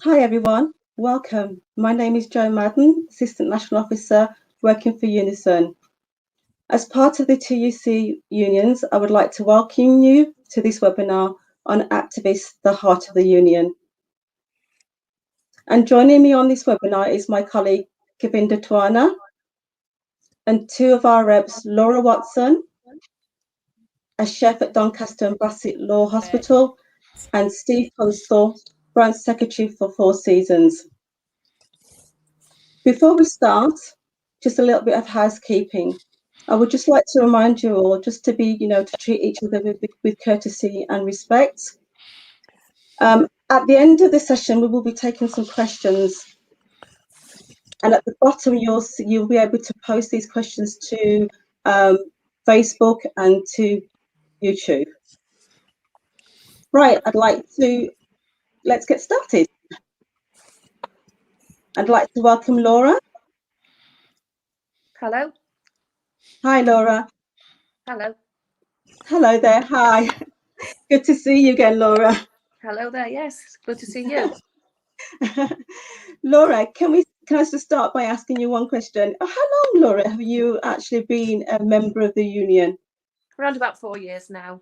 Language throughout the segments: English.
Hi everyone, welcome. My name is Jo Madden, Assistant National Officer working for Unison. As part of the TUC unions, I would like to welcome you to this webinar on Activists, the Heart of the Union. And joining me on this webinar is my colleague Govinda Twana and two of our reps, Laura Watson, a chef at Doncaster and Bassett Law Hospital, and Steve Tunstall, Branch Secretary for Four Seasons. Before we start, just a little bit of housekeeping. I would just like to remind you all just to be, to treat each other with courtesy and respect. At the end of the session, we will be taking some questions. And at the bottom, you'll be able to post these questions to Facebook and to YouTube. Right, let's get started. I'd like to welcome Laura. Hello. Hi, Laura. Hello. Hello there. Hi. Good to see you again, Laura. Hello there. Yes, good to see you. Laura, can I just start by asking you one question? How long, Laura, have you actually been a member of the union? Around about 4 years now.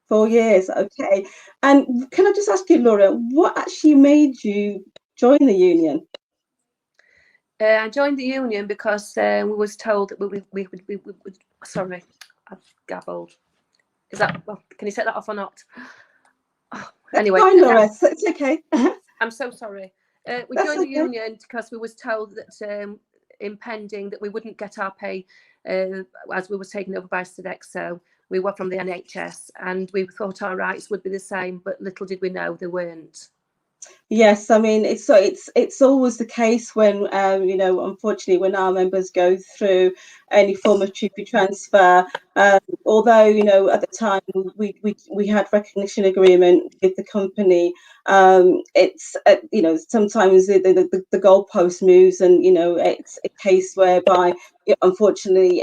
4 years, okay. And can I just ask you, Laura, what actually made you join the union? I joined the union because we was told that we would. Sorry, I've gabbled. Is that? Well, can you set that off or not? Oh, anyway, fine, Laura. It's okay. I'm so sorry. We That's joined the okay. union because we was told that impending that we wouldn't get our pay as we were taken over by Sodexo. We were from the NHS, and we thought our rights would be the same, but little did we know they weren't. Yes, I mean it's always the case when unfortunately when our members go through any form of TUPE transfer. Although at the time we had recognition agreement with the company, it's sometimes the goalpost moves, and it's a case whereby unfortunately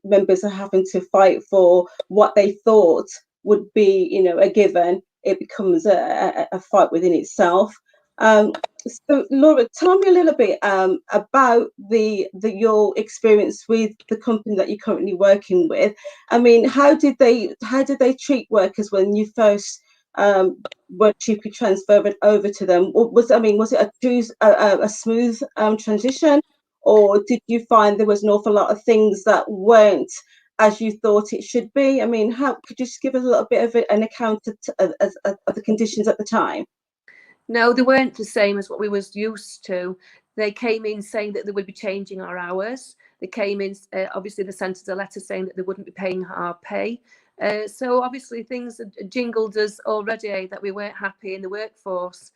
members are having to fight for what they thought would be a given. It becomes a fight within itself. So, Laura, tell me a little bit about your experience with the company that you're currently working with. I mean, how did they treat workers when you first were to be transferred over to them? Was it a smooth transition, or did you find there was an awful lot of things that weren't as you thought it should be? I mean, how could you just give us a little bit of an account of the conditions at the time? No, they weren't the same as what we was used to. They came in saying that they would be changing our hours. They came in, obviously they sent us a letter saying that they wouldn't be paying our pay. So obviously things jingled us already that we weren't happy in the workforce.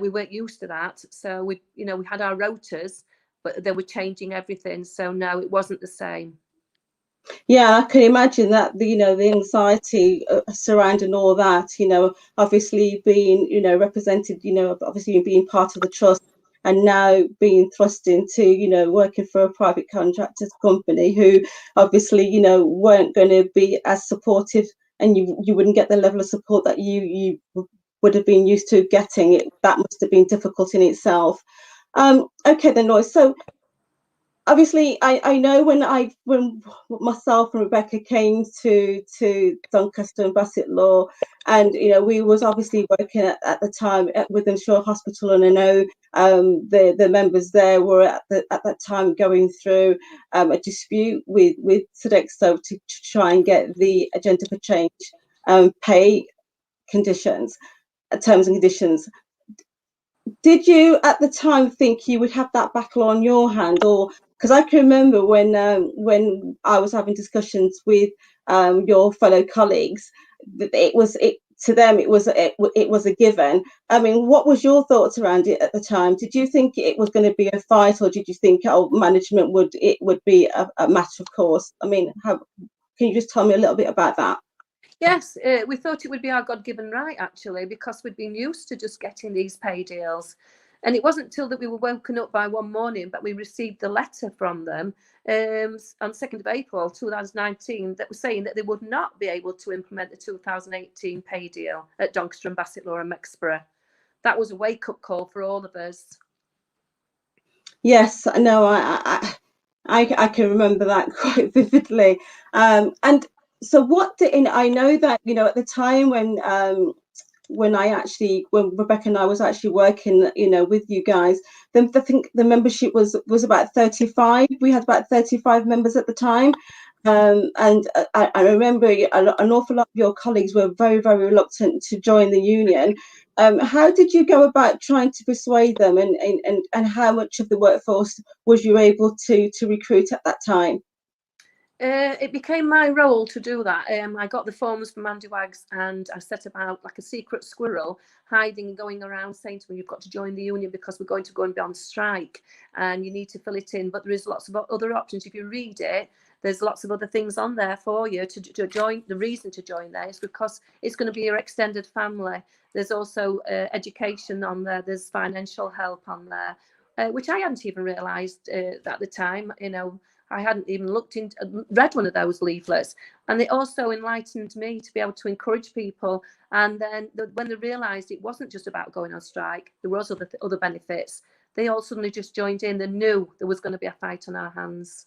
We weren't used to that. So we had our rotas, but they were changing everything. So no, it wasn't the same. Yeah, I can imagine that the anxiety surrounding all that, obviously being represented, obviously being part of the trust, and now being thrust into working for a private contractors company who obviously weren't going to be as supportive, and you wouldn't get the level of support that you would have been used to getting. That must have been difficult in itself. Okay then, Lois. So obviously I know when myself and Rebecca came to Doncaster and Bassett Law, and we was obviously working at the time with Shaw Hospital, and I know the members there were at that time going through a dispute with Sodexo to try and get the agenda for change pay conditions, terms and conditions. Did you at the time think you would have that battle on your hand, or because I can remember when I was having discussions with your fellow colleagues, that to them it was a given. I mean, what was your thoughts around it at the time? Did you think it was going to be a fight, or did you think management would be a matter of course? I mean, can you just tell me a little bit about that? Yes, we thought it would be our God-given right, actually, because we'd been used to just getting these pay deals. And it wasn't till that we were woken up by one morning that we received the letter from them on 2nd of April 2019 that was saying that they would not be able to implement the 2018 pay deal at Doncaster and Bassett Law and Mexborough. that was a wake-up call for all of us. Yes, no, I can remember that quite vividly. And so what did, and I know that, you know, at the time when when Rebecca and I was actually working, you know, with you guys, then I think the membership was about 35. We had about 35 members at the time. And I remember an awful lot of your colleagues were very, very reluctant to join the union. How did you go about trying to persuade them, and how much of the workforce was you able to recruit at that time? It became my role to do that. I got the forms from Andy Waggs, and I set about like a secret squirrel, hiding and going around saying to me, "You've got to join the union because we're going to go and be on strike, and you need to fill it in." But there is lots of other options. If you read it, there's lots of other things on there for you to join. The reason to join there is because it's going to be your extended family. There's also education on there. There's financial help on there, which I hadn't even realised at the time. You know, I hadn't even read one of those leaflets. And it also enlightened me to be able to encourage people. And then when they realised it wasn't just about going on strike, there was other benefits, they all suddenly just joined in. They knew there was going to be a fight on our hands.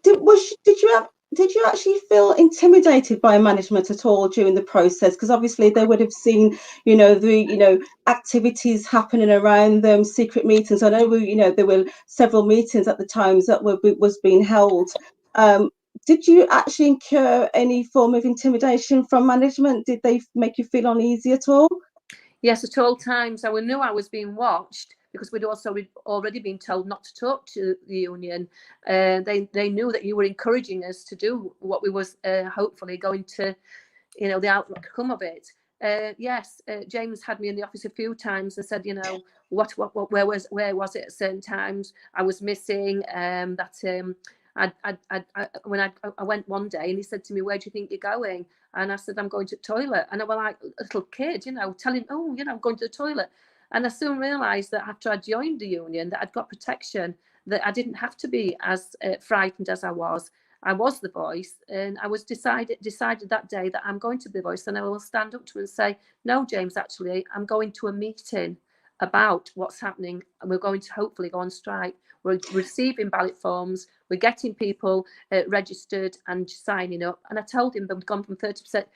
Did you actually feel intimidated by management at all during the process? Because obviously they would have seen, you know, activities happening around them, secret meetings. I know there were several meetings at the times that was being held. Did you actually incur any form of intimidation from management? Did they make you feel uneasy at all? Yes, at all times. I knew I was being watched because we'd also already been told not to talk to the union. They knew that you were encouraging us to do what we was hopefully going to, you know, the outcome of it. Yes, James had me in the office a few times and said, you know, where was it at certain times? I was missing. When I went one day and he said to me, "Where do you think you're going?" And I said, "I'm going to the toilet." And I was like a little kid, you know, telling, "Oh, you know, I'm going to the toilet." And I soon realised that after I joined the union, that I'd got protection, that I didn't have to be as frightened as I was. I was the voice, and I was decided that day that I'm going to be the voice, and I will stand up to and say, "No, James, actually, I'm going to a meeting about what's happening, and we're going to hopefully go on strike. We're receiving ballot forms, we're getting people registered and signing up." And I told him that we'd gone from 30%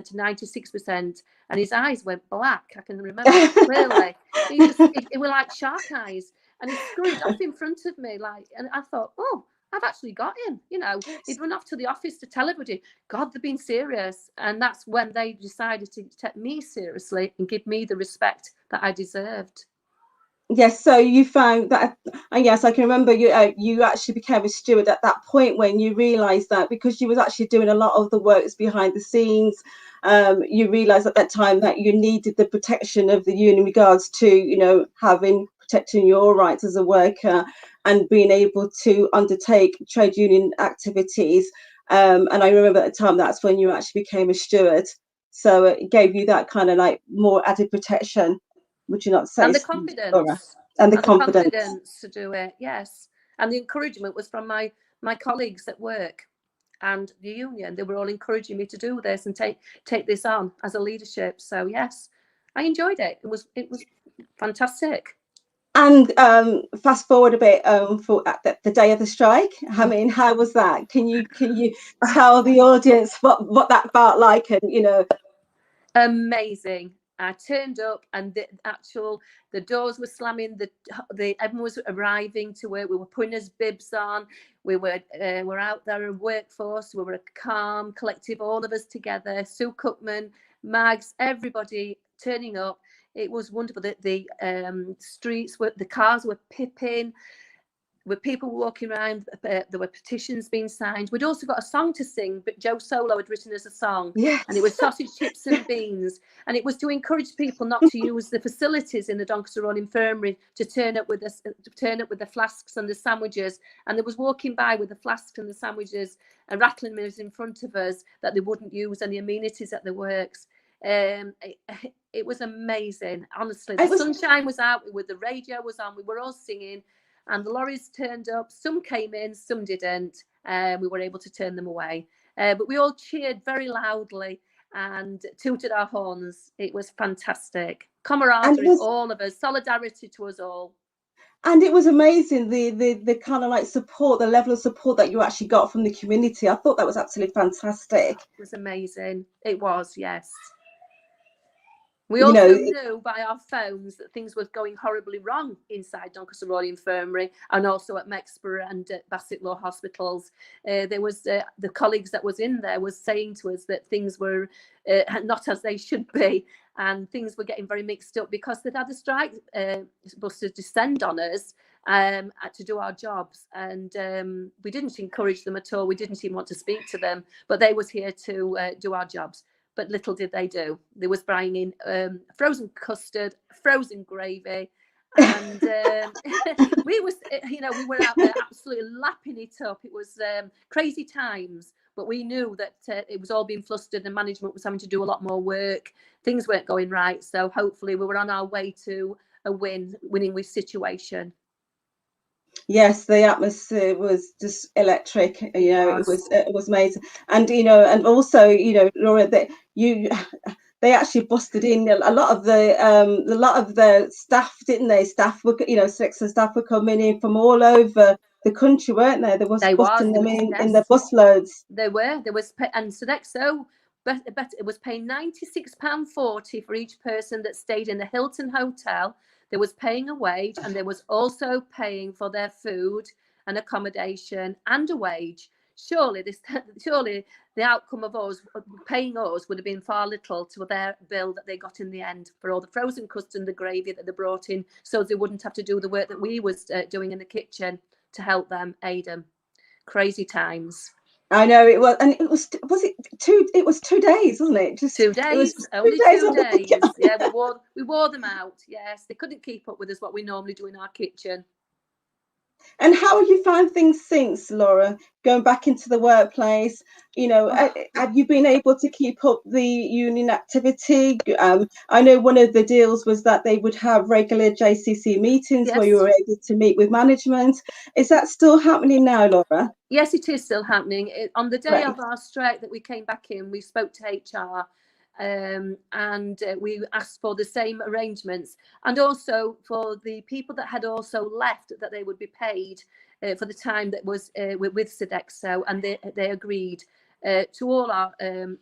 to 96%, and his eyes went black. I can remember it clearly. It were like shark eyes, and he scurried off in front of me, and I thought, "Oh, I've actually got him." You know, he'd run off to the office to tell everybody, "God, they've been serious." And that's when they decided to take me seriously and give me the respect that I deserved. Yes, so you found that, and yes, I can remember you actually became a steward at that point when you realised that because you was actually doing a lot of the works behind the scenes. You realised at that time that you needed the protection of the union in regards to, you know, protecting your rights as a worker and being able to undertake trade union activities. And I remember at the time that's when you actually became a steward. So it gave you that kind of like more added protection. Would you not say? And the Laura? confidence. And the And the confidence to do it, yes. And the encouragement was from my colleagues at work and the union. They were all encouraging me to do this and take this on as a leadership. So yes, I enjoyed it. It was fantastic. And fast forward a bit for the day of the strike. I mean, how was that? Can you tell the audience what that felt like? And you know, amazing. I turned up, and the doors were slamming. Everyone was arriving to work. We were putting us bibs on. We're out there in workforce. We were a calm collective, all of us together. Sue Cookman, Mags, everybody turning up. It was wonderful. The cars were pipping. With people walking around, there were petitions being signed. We'd also got a song to sing, but Joe Solo had written us a song, yes. And it was sausage, chips and beans, and it was to encourage people not to use the facilities in the Doncaster Road Infirmary to turn up with the flasks and the sandwiches. And they was walking by with the flasks and the sandwiches and rattling them in front of us that they wouldn't use any amenities at the works. It was amazing, honestly. The sunshine was out, the radio was on, we were all singing. And the lorries turned up. Some came in, some didn't. We were able to turn them away. But we all cheered very loudly. and tooted our horns. It was fantastic. And it Camaraderie, was, all of us, solidarity to us all. and it was amazing, the kind of like support, the level of support that you actually got from the community. I thought that was absolutely fantastic. It was amazing. It was, yes. We You know, also knew by our phones that things were going horribly wrong inside Doncaster Royal Infirmary, and also at Mexborough and at Bassett Law Hospitals. There was the colleagues that was in there was saying to us that things were not as they should be, and things were getting very mixed up because they'd had a strike supposed to descend on us to do our jobs, and we didn't encourage them at all. We didn't even want to speak to them, but they was here to do our jobs. But little did they do. They was bringing frozen custard, frozen gravy, and we was, we were out there absolutely lapping it up. It was crazy times, but we knew that it was all being flustered and management was having to do a lot more work. Things weren't going right, so hopefully we were on our way to a winning with situation. yes, the atmosphere was just electric. It was amazing. And and also, Laura, that they actually busted in a lot of the staff, didn't they? Staff were, Sexton staff were coming in from all over the country, weren't they? There was busting them in the busloads. There was, and Sodexo it was paying £96.40 for each person that stayed in the Hilton Hotel. There was paying a wage, and there was also paying for their food and accommodation and a wage. Surely the outcome of us paying us would have been far little to their bill that they got in the end for all the frozen custard and the gravy that they brought in, so they wouldn't have to do the work that we was doing in the kitchen to help them, aid them. Crazy times. I know it was, and it was it 2? It was 2 days, wasn't it? Just 2 days, it was only 2 days. Yeah, we wore them out. Yes, they couldn't keep up with us what we normally do in our kitchen. And how have you found things since, Laura, going back into the workplace? Have you been able to keep up the union activity? I know one of the deals was that they would have regular JCC meetings where you were able to meet with management. Is that still happening now, Laura? Yes, it is still happening. On the day of our strike that we came back in, we spoke to HR. And we asked for the same arrangements, and also for the people that had also left, that they would be paid for the time that was with Sodexo, and they agreed to all our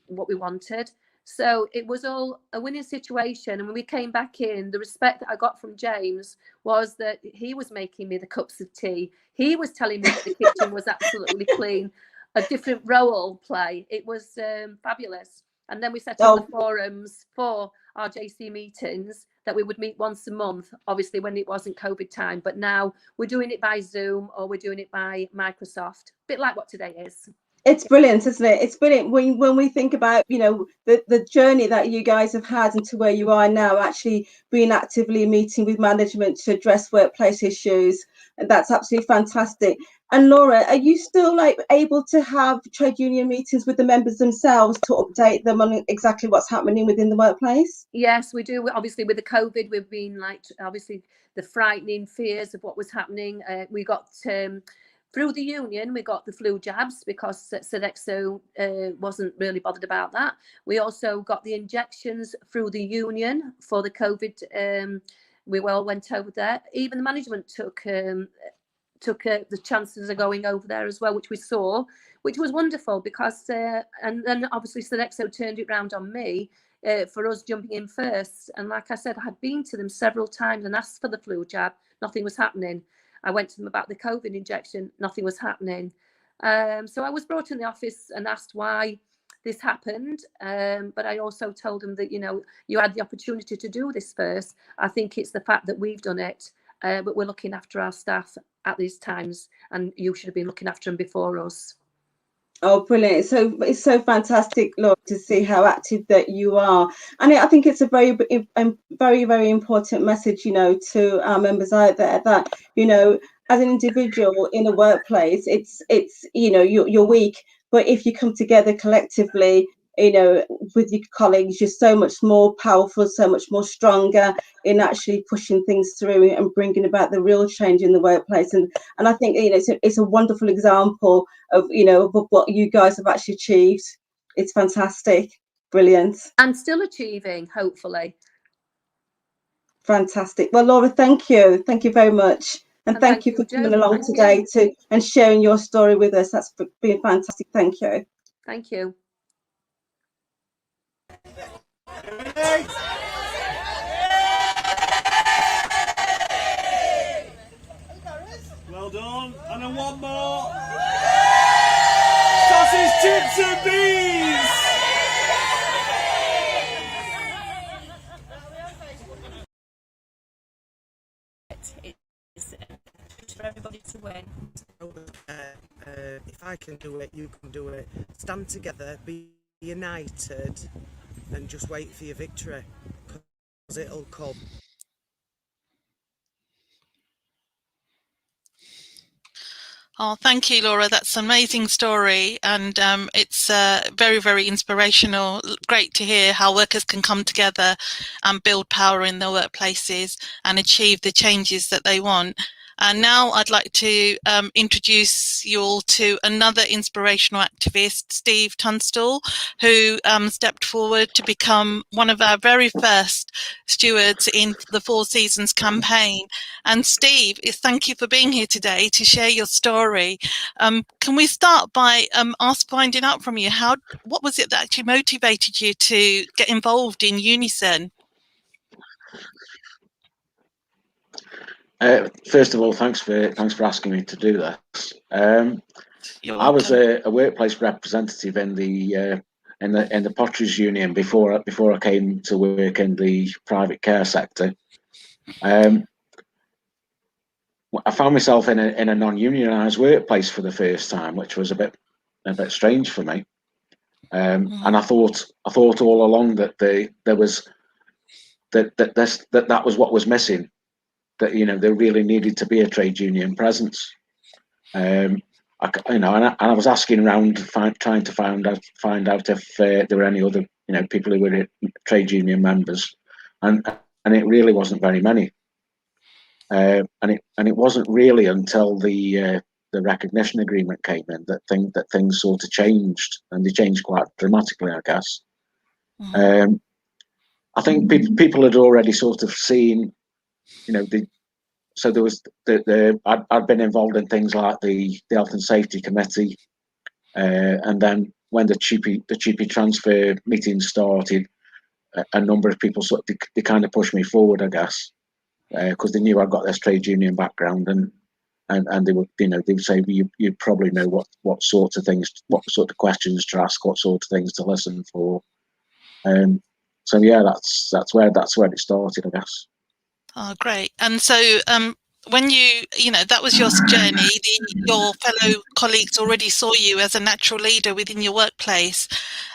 what we wanted. So it was all a winning situation. And when we came back in, the respect that I got from James was that he was making me the cups of tea. He was telling me that the kitchen was absolutely clean, a different role play. It was fabulous. And then we set up the forums for our JC meetings that we would meet once a month, obviously when it wasn't COVID time. But now we're doing it by Zoom, or we're doing it by Microsoft, a bit like what today is. It's brilliant, isn't it? It's brilliant when we think about, the journey that you guys have had into where you are now, actually being actively meeting with management to address workplace issues. And that's absolutely fantastic. And Laura, are you still able to have trade union meetings with the members themselves to update them on exactly what's happening within the workplace? Yes, we do. Obviously, with the COVID, we've been obviously the frightening fears of what was happening. We got through the union, we got the flu jabs because Sodexo wasn't really bothered about that. We also got the injections through the union for the COVID. We all went over there. Even the management took the chances of going over there as well, which we saw, which was wonderful because, and then obviously Sodexo turned it round on me for us jumping in first. And like I said, I had been to them several times and asked for the flu jab. Nothing was happening. I went to them about the COVID injection. Nothing was happening. So I was brought in the office and asked why this happened. But I also told them that, you had the opportunity to do this first. I think it's the fact that we've done it. But we're looking after our staff at these times, and you should have been looking after them before us. Oh, brilliant. So it's so fantastic, Laura, to see how active that you are. And I think it's a very, very, very important message, to our members out there that, as an individual in a workplace, it's you're weak, but if you come together collectively, with your colleagues, you're so much more powerful, so much more stronger in actually pushing things through and bringing about the real change in the workplace. And I think it's a wonderful example of of what you guys have actually achieved. It's fantastic, Brilliant. And still achieving, hopefully. Fantastic. Well, Laura, thank you. Thank you very much. And thank you for coming along today and sharing your story with us. That's been fantastic. Thank you. Thank you. Well done. And then one more. Sausage, chips and beans. It's for everybody to win. If I can do it, you can do it. Stand together, be united, and just wait for your victory, because it'll come. Oh, thank you, Laura. That's an amazing story, and it's very, very inspirational. Great to hear how workers can come together and build power in their workplaces and achieve the changes that they want. And now I'd like to introduce you all to another inspirational activist, Steve Tunstall, who stepped forward to become one of our very first stewards in the Four Seasons campaign. And Steve, thank you for being here today to share your story. Can we start by finding out from you, what was it that actually motivated you to get involved in Unison? First of all, thanks for asking me to do this. You're I was welcome. a workplace representative in the Potteries Union before I came to work in the private care sector. I found myself in a non-unionised workplace for the first time, which was a bit strange for me. And I thought all along that that was what was missing. That there really needed to be a trade union presence. And I was asking around, trying to find out if there were any other people who were trade union members, and it really wasn't very many. And it wasn't really until the recognition agreement came in that things sort of changed, and they changed quite dramatically, I guess. I think people had already sort of seen, so there was I'd been involved in things like the Health and Safety Committee, and then when the cheapy transfer meetings started, a number of people they kind of pushed me forward, I guess, because they knew I'd got this trade union background, and they would they would say you probably know what sorts of things, what sort of questions to ask, what sort of things to listen for. So yeah, that's where it started, I guess. Oh, great. And so when that was your journey, your fellow colleagues already saw you as a natural leader within your workplace.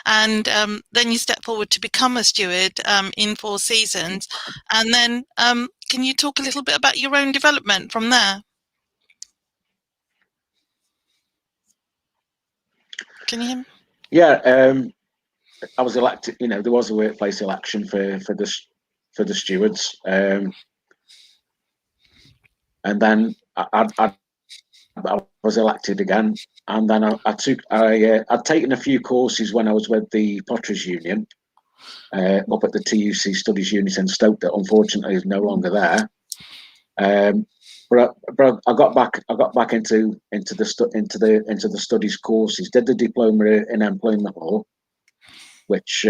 And then you step forward to become a steward in Four Seasons. And then can you talk a little bit about your own development from there? Can you hear me? Yeah, I was elected. There was a workplace election for the stewards, and then I was elected again. And then I'd taken a few courses when I was with the Potteries Union up at the TUC Studies Unit in Stoke that unfortunately is no longer there. But I got back into the studies courses. Did the diploma in employment law, which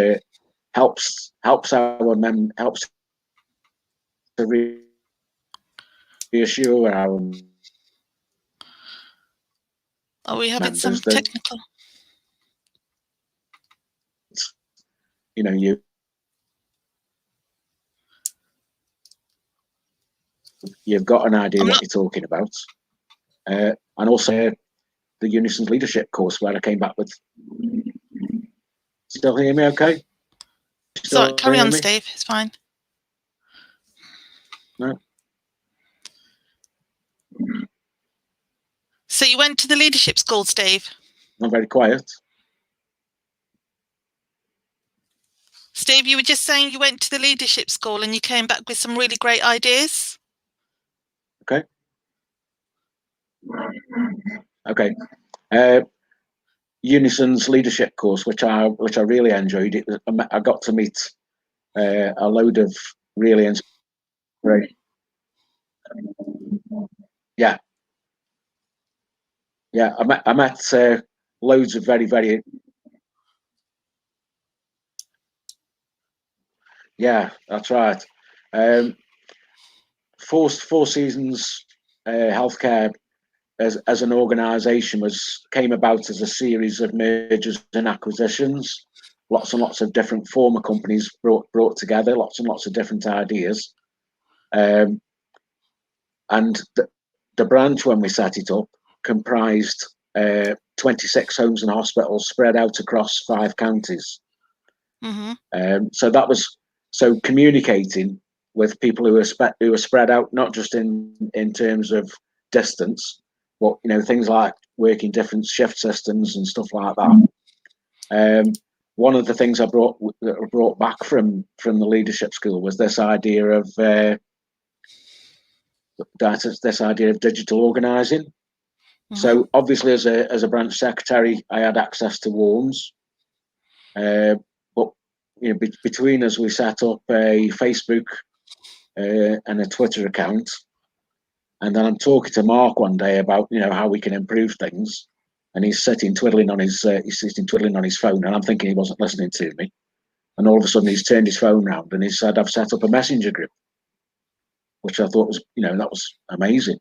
helps to reassure our Are we having some members that technical? you've got an idea what you're talking about, and also the Unison's leadership course where I came back with. Still hear me? Okay. Sorry, carry on, Steve. It's fine. No. So you went to the leadership school, Steve? I'm very quiet. Steve, you were just saying you went to the leadership school and you came back with some really great ideas. Okay. Unison's leadership course, which I really enjoyed. I got to meet a load of really inspiring. Yeah, yeah. I met loads of very. Yeah, that's right. Four Seasons Healthcare as an organisation came about as a series of mergers and acquisitions. Lots and lots of different former companies brought together, lots and lots of different ideas. And the branch, when we set it up, comprised 26 homes and hospitals spread out across 5 counties. So that was communicating with people who were spread out, not just in terms of distance, but things like working different shift systems and stuff like that. One of the things I brought back from the leadership school was this idea of digital organising. So obviously, as a branch secretary, I had access to Warns, but between us, we set up a Facebook and a Twitter account. And then I'm talking to Mark one day about how we can improve things, and he's sitting twiddling on his phone, and I'm thinking he wasn't listening to me. And all of a sudden, he's turned his phone round and he said, "I've set up a messenger group," which I thought was that was amazing.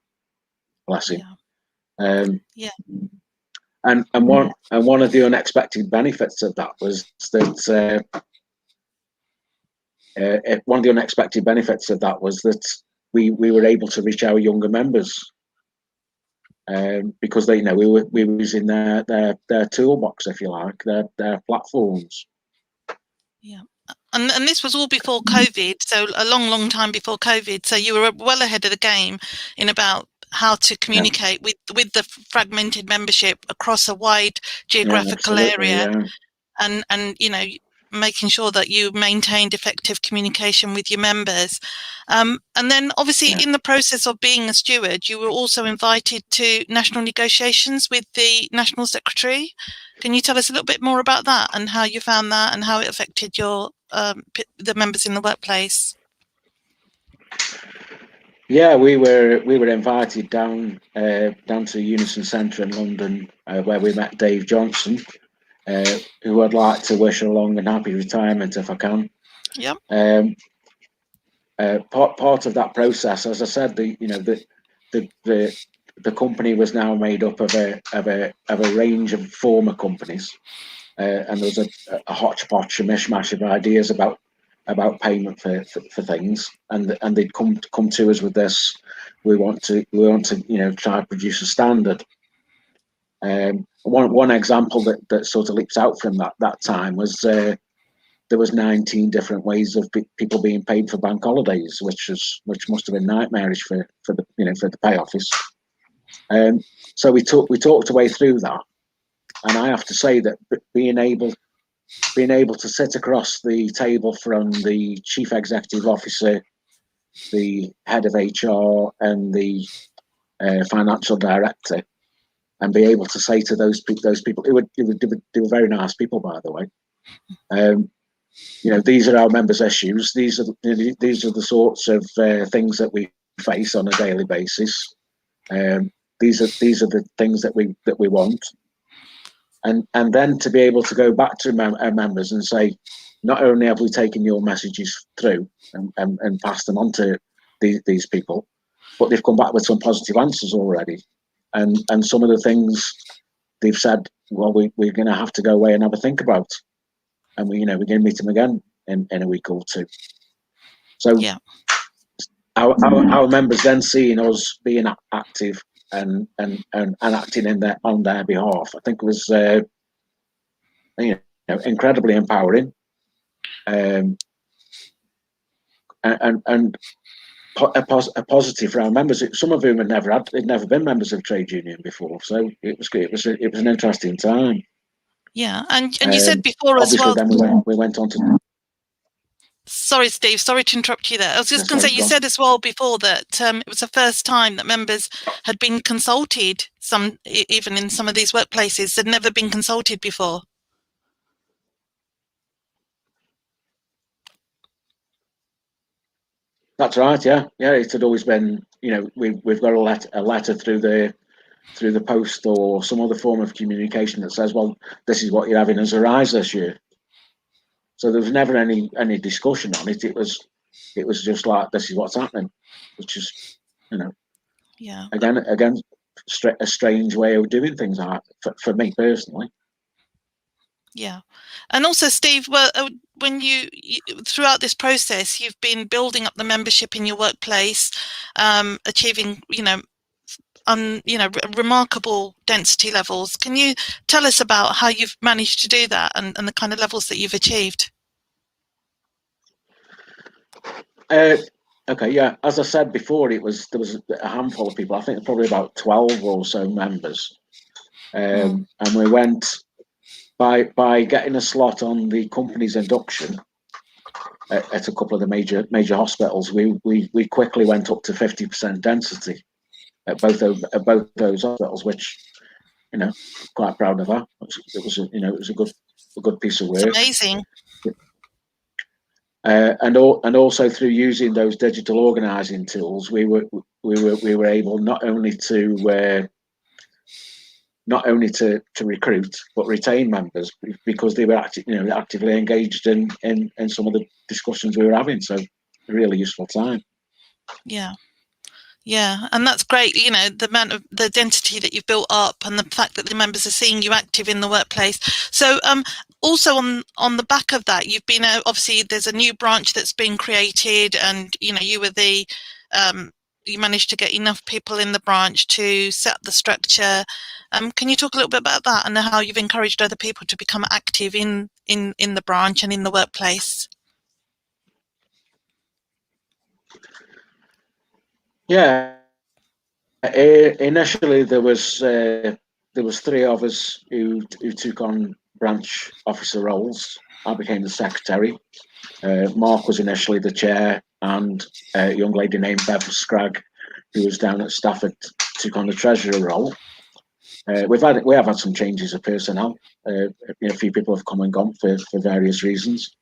Bless him. And one of the unexpected benefits of that was that we were able to reach our younger members, because we were using their toolbox, if you like, their platforms. Yeah. And this was all before COVID, so a long time before COVID. So you were well ahead of the game in about how to communicate with the fragmented membership across a wide geographical area, and making sure that you maintained effective communication with your members. And then obviously in the process of being a steward, you were also invited to national negotiations with the National Secretary. Can you tell us a little bit more about that and how you found that and how it affected your the members in the workplace? Yeah, we were invited down to Unison Centre in London, where we met Dave Johnson, who I'd like to wish a long and happy retirement if I can. Yeah. Part of that process, as I said, the company was now made up of a range of former companies, and there was a hodgepodge, a mishmash of ideas about payment for things, and they'd come to us with this. We want to try to produce a standard. One example that sort of leaps out from that time was there was 19 different ways of people being paid for bank holidays, which must have been nightmarish for the pay office. So we talked a way through that, and I have to say that being able to sit across the table from the chief executive officer, the head of HR, and the financial director, and be able to say to those people, they were very nice people, by the way. These are our members' issues. These are the sorts of things that we face on a daily basis. These are the things that we want. And then to be able to go back to our members and say, not only have we taken your messages through and passed them on to these people, but they've come back with some positive answers already. And some of the things they've said, well, we're going to have to go away and have a think about. And we're going to meet them again in a week or two. So our members then seeing us being active and acting on their behalf, I think was incredibly empowering, and a positive for our members. Some of whom had never been members of trade union before, so it was an interesting time. Yeah, and you said before as well. Then we went on to. Sorry, Steve, sorry to interrupt you there. I was just going to say, you said as well before that it was the first time that members had been consulted, even in some of these workplaces, they'd never been consulted before. That's right. Yeah, it had always been. We've got a letter through the post or some other form of communication that says, well, this is what you're having as a rise this year. So there was never any discussion on it. It was just like, this is what's happening, which is, yeah, again, a strange way of doing things for me personally. Yeah, and also, Steve, when you throughout this process, you've been building up the membership in your workplace, achieving, remarkable density levels. Can you tell us about how you've managed to do that and the kind of levels that you've achieved? Okay, yeah. As I said before, there was a handful of people. I think probably about 12 or so members, and we went. By getting a slot on the company's induction at a couple of the major hospitals, we quickly went up to 50% density at both those hospitals, which quite proud of that. It was a good piece of work. It's amazing. And also through using those digital organising tools, we were able not only to recruit but retain members, because they were actively engaged in some of the discussions we were having. So a really useful time. Yeah, and that's great. The amount of the density that you've built up, and the fact that the members are seeing you active in the workplace. So also on the back of that, you've been obviously there's a new branch that's been created, and you were you managed to get enough people in the branch to set the structure. Can you talk a little bit about that and how you've encouraged other people to become active in the branch and in the workplace? Yeah, initially there was 3 of us who took on branch officer roles. I became the secretary. Mark was initially the chair, and a young lady named Bev Scragg, who was down at Stafford, took on the treasurer role. We have had some changes of personnel. A few people have come and gone for various reasons,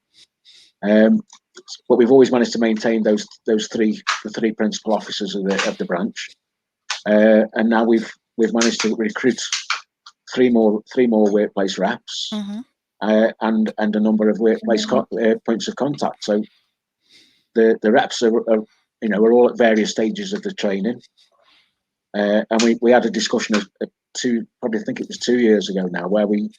but we've always managed to maintain the three principal officers of the branch, and now we've managed to recruit three more workplace reps, and a number of workplace points of contact. So the reps are all at various stages of the training, and we had a discussion of I think it was 2 years ago now, where we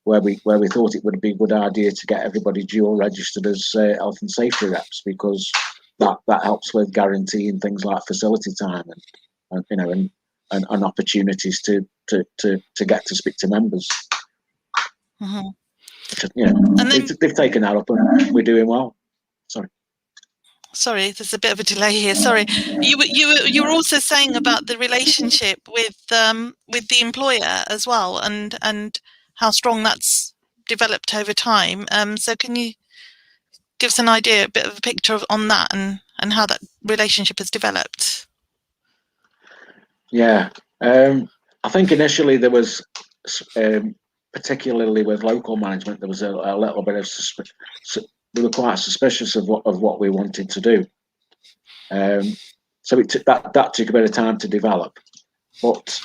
thought it would be a good idea to get everybody dual registered as health and safety reps, because that helps with guaranteeing things like facility time and opportunities to get to speak to members. And then, they've taken that up, and we're doing well. Sorry, there's a bit of a delay here. Sorry, you were also saying about the relationship with the employer as well, and how strong that's developed over time. So can you give us an idea, a bit of a picture on that, and how that relationship has developed? Yeah, I think initially there was, particularly with local management, there was a little bit of we were quite suspicious of what we wanted to do. So it took that took a bit of time to develop, but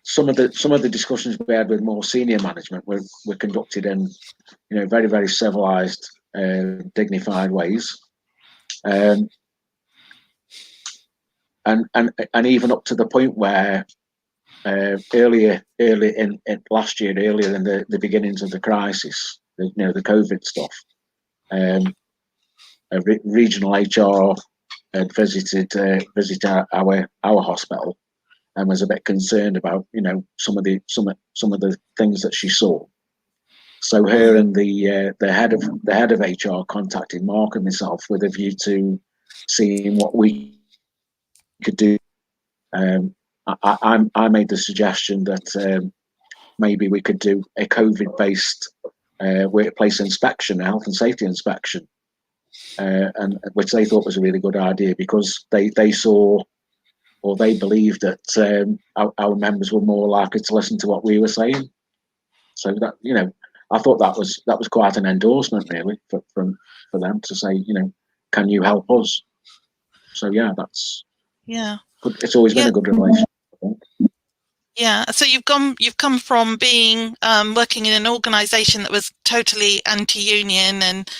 some of the discussions we had with more senior management were conducted in very, very civilized, dignified ways, and even up to the point where early in last year, earlier in the beginnings of the crisis, the COVID stuff, a regional HR had visited our hospital and was a bit concerned about some of the things that she saw. So her and the head of HR contacted Mark and myself with a view to seeing what we could do. I made the suggestion that maybe we could do a COVID-based workplace inspection, a health and safety inspection, and which they thought was a really good idea, because they saw, or they believed that our members were more likely to listen to what we were saying. So that, you know, I thought that was quite an endorsement, really, for them to say, you know, can you help us? So yeah, that's good. It's always been a good relationship, I think. Yeah, so you've come from being working in an organisation that was totally anti-union and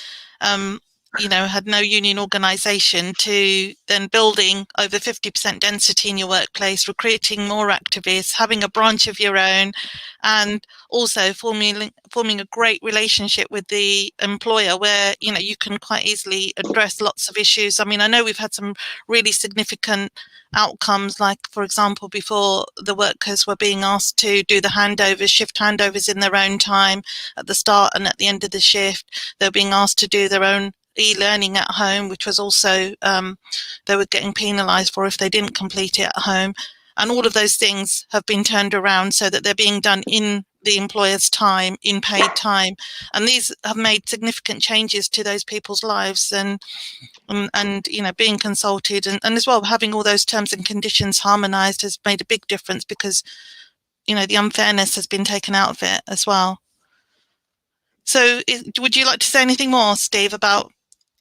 you know, had no union organisation, to then building over 50% density in your workplace, recruiting more activists, having a branch of your own, and also forming a great relationship with the employer, where, you know, you can quite easily address lots of issues. I mean, I know we've had some really significant outcomes, like, for example, before, the workers were being asked to do the handovers, shift handovers in their own time at the start and at the end of the shift. They were being asked to do their own e-learning at home, which was also they were getting penalised for if they didn't complete it at home. And all of those things have been turned around so that they're being done in the employer's time, in paid time. And these have made significant changes to those people's lives, and you know, being consulted, and as well having all those terms and conditions harmonised has made a big difference, because, you know, the unfairness has been taken out of it as well. So would you like to say anything more, Steve, about,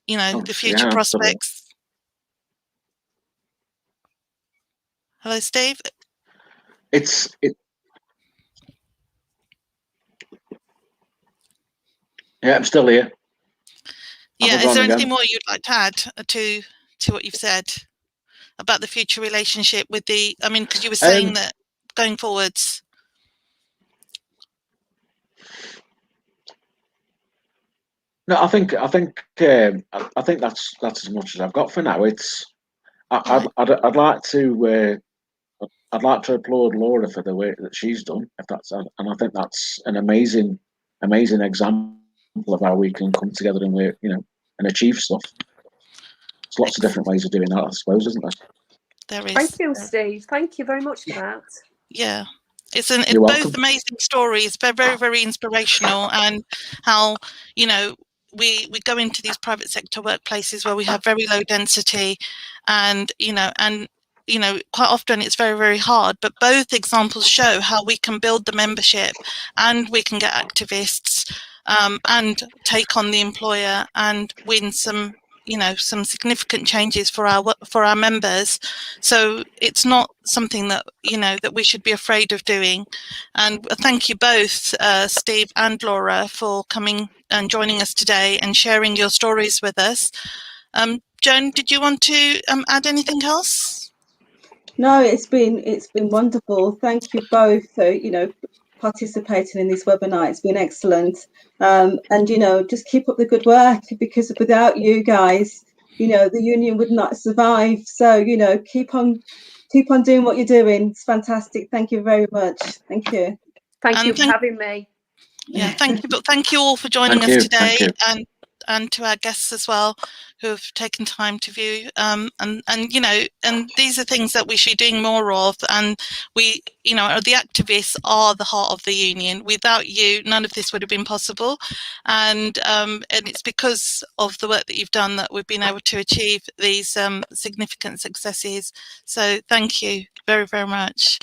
you know, the future prospects? Hello, Steve. Yeah, I'm still here. Yeah, is there anything more you'd like to add to what you've said about the future relationship with the, I mean, because you were saying that going forwards. No, I think that's as much as I've got for now. I'd like to applaud Laura for the work that she's done. And I think that's an amazing example of how we can come together and work, you know, and achieve stuff. There's lots of different ways of doing that, I suppose, isn't there? There is. Thank you, Steve. Thank you very much for that. Yeah. It's both amazing stories, very, very inspirational, and how, you know, we go into these private sector workplaces where we have very low density, and you know, quite often it's very, very hard. But both examples show how we can build the membership, and we can get activists, and take on the employer and win some, you know, some significant changes for our members. So it's not something that, you know, that we should be afraid of doing. And thank you both, Steve and Laura, for coming and joining us today and sharing your stories with us. Joan, did you want to add anything else? No, it's been wonderful. Thank you both for, you know, participating in this webinar. It's been excellent. And, you know, just keep up the good work, because without you guys, you know, the union would not survive. So, you know, keep on doing what you're doing. It's fantastic. Thank you very much. Thank you. Thank you for having me. Yeah, thank you. But thank you all for joining us today, and to our guests as well, who have taken time to view. And you know, and these are things that we should be doing more of. And we, you know, the activists are the heart of the union. Without you, none of this would have been possible. And it's because of the work that you've done that we've been able to achieve these significant successes. So thank you very, very much.